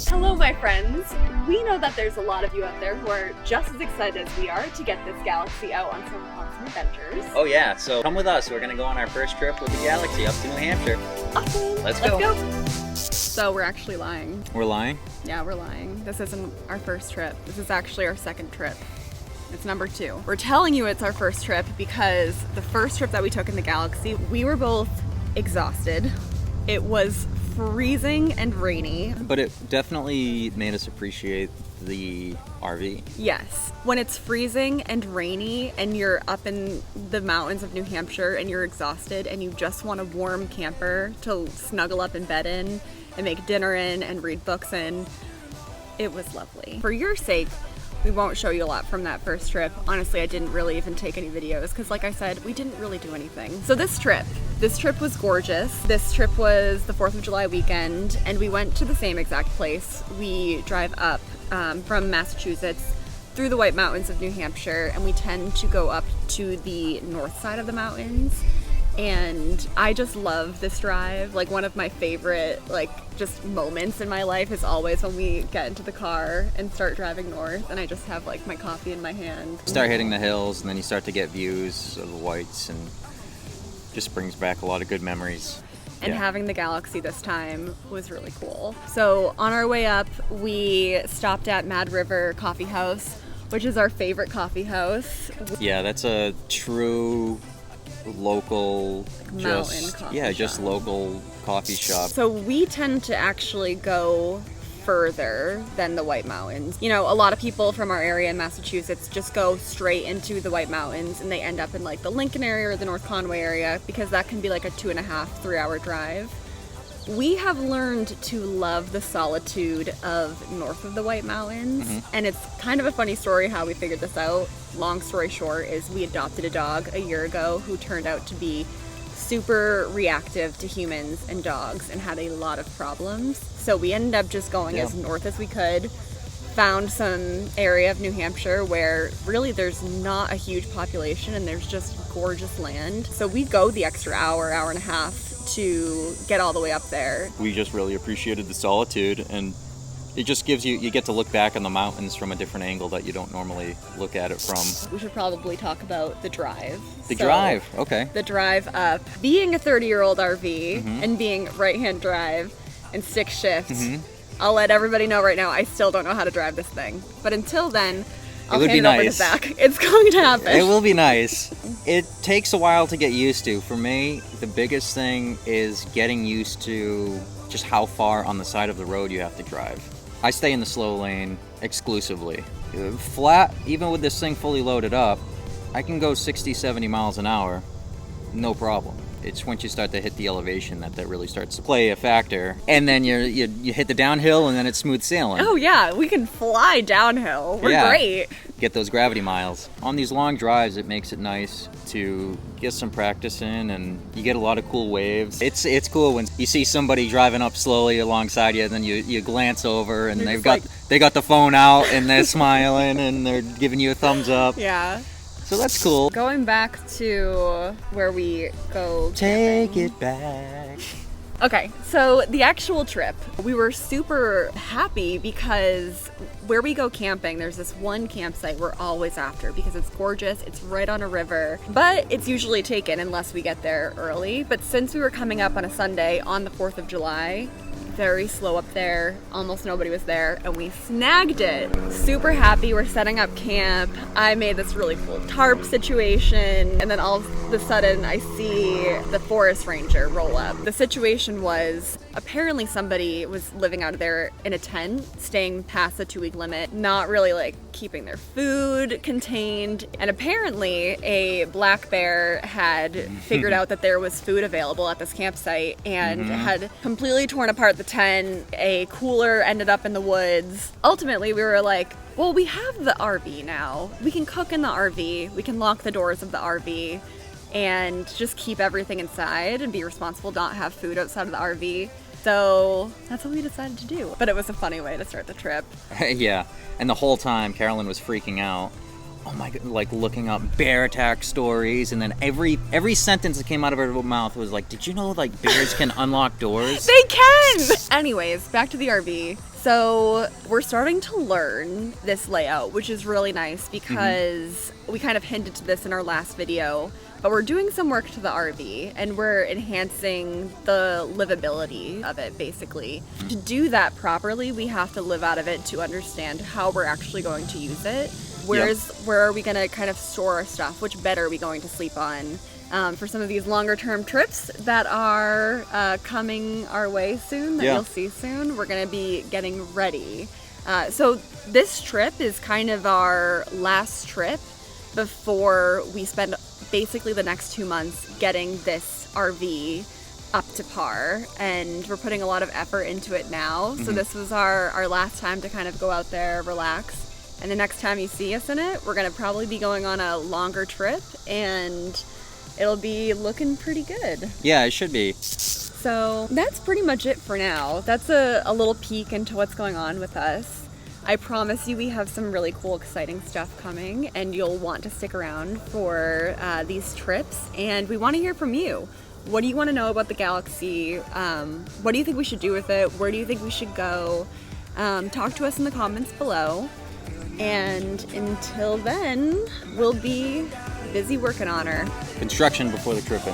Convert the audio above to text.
Hello, my friends. We know that there's a lot of you out there who are just as excited as we are to get this Galaxy out on some adventures. Oh yeah, so come with us. We're going to go on our first trip with the Galaxy up to New Hampshire. Awesome. Let's go. So we're actually lying. We're lying? Yeah, we're lying. This isn't our first trip. This is actually our second trip. It's number 2. We're telling you it's our first trip because the first trip that we took in the Galaxy, we were both exhausted. It was freezing and rainy. But it definitely made us appreciate the RV. Yes. When it's freezing and rainy and you're up in the mountains of New Hampshire and you're exhausted and you just want a warm camper to snuggle up in bed in and make dinner in and read books in, it was lovely. For your sake, we won't show you a lot from that first trip. Honestly, I didn't really even take any videos because, like I said, we didn't really do anything. So this trip was gorgeous. This trip was the 4th of July weekend, and we went to the same exact place. We drive up from Massachusetts through the White Mountains of New Hampshire, and we tend to go up to the north side of the mountains. And I just love this drive. Like, one of my favorite, just moments in my life is always when we get into the car and start driving north, and I just have, my coffee in my hand. Start hitting the hills, and then you start to get views of the whites, and just brings back a lot of good memories. And having the Galaxy this time was really cool. So on our way up, we stopped at Mad River Coffee House, which is our favorite coffee house. Yeah, that's a true local mountain coffee shop. Just local coffee shop. So we tend to actually go further than the White Mountains. You know, a lot of people from our area in Massachusetts just go straight into the White Mountains and they end up in the Lincoln area or the North Conway area because that can be a 2.5, 3-hour drive. We have learned to love the solitude of north of the White Mountains, and it's kind of a funny story how we figured this out. Long story short is we adopted a dog a year ago who turned out to be super reactive to humans and dogs and had a lot of problems. So we ended up just going as north as we could, found some area of New Hampshire where really there's not a huge population and there's just gorgeous land. So we go the extra hour and a half to get all the way up there. We just really appreciated the solitude, and it just gives you get to look back on the mountains from a different angle that you don't normally look at it from. We should probably talk about the drive. Drive, okay. The drive up. Being a 30-year-old RV and being right-hand drive and stick shift, I'll let everybody know right now I still don't know how to drive this thing. But until then, I'll hand it over to Zach. It's going to happen. It will be nice. It takes a while to get used to. For me, the biggest thing is getting used to just how far on the side of the road you have to drive. I stay in the slow lane exclusively. Flat, even with this thing fully loaded up, I can go 60, 70 miles an hour, no problem. It's once you start to hit the elevation that really starts to play a factor. And then you hit the downhill and then it's smooth sailing. Oh yeah, we can fly downhill. We're great. Get those gravity miles. On these long drives, it makes it nice to get some practice in, and you get a lot of cool waves. It's cool when you see somebody driving up slowly alongside you, and then you glance over and they got the phone out and they're smiling and they're giving you a thumbs up. Yeah. So that's cool. Going back to where we go Take it back. Okay, so the actual trip, we were super happy because where we go camping, there's this one campsite we're always after because it's gorgeous, it's right on a river, but it's usually taken unless we get there early. But since we were coming up on a Sunday on the 4th of July, very slow up there, almost nobody was there, and we snagged it. Super happy, we're setting up camp. I made this really cool tarp situation, and then all of a sudden I see the forest ranger roll up. The situation was, apparently somebody was living out there in a tent, staying past the 2-week limit, not really keeping their food contained, and apparently a black bear had figured out that there was food available at this campsite and had completely torn apart the tent. A cooler ended up in the woods. Ultimately, we were like, well, we have the RV now. We can cook in the RV. We can lock the doors of the RV and just keep everything inside and be responsible, not have food outside of the RV. So that's what we decided to do. But it was a funny way to start the trip. Yeah, and the whole time Carolyn was freaking out oh my god, like looking up bear attack stories, and then every sentence that came out of her mouth was like, did you know like bears can unlock doors? They can! Anyways, back to the RV. So we're starting to learn this layout, which is really nice because we kind of hinted to this in our last video, but we're doing some work to the RV and we're enhancing the livability of it, basically. To do that properly, we have to live out of it to understand how we're actually going to use it. Where are we going to kind of store our stuff? Which bed are we going to sleep on? For some of these longer term trips that are coming our way soon, that you'll see soon, we're going to be getting ready. So this trip is kind of our last trip before we spend basically the next 2 months getting this RV up to par, and we're putting a lot of effort into it now. So this was our last time to kind of go out there, relax. And the next time you see us in it, we're going to probably be going on a longer trip, and it'll be looking pretty good. Yeah, it should be. So that's pretty much it for now. That's a little peek into what's going on with us. I promise you we have some really cool, exciting stuff coming, and you'll want to stick around for these trips. And we want to hear from you. What do you want to know about the Galaxy? What do you think we should do with it? Where do you think we should go? Talk to us in the comments below. And until then, we'll be busy working on her. Construction before the tripping.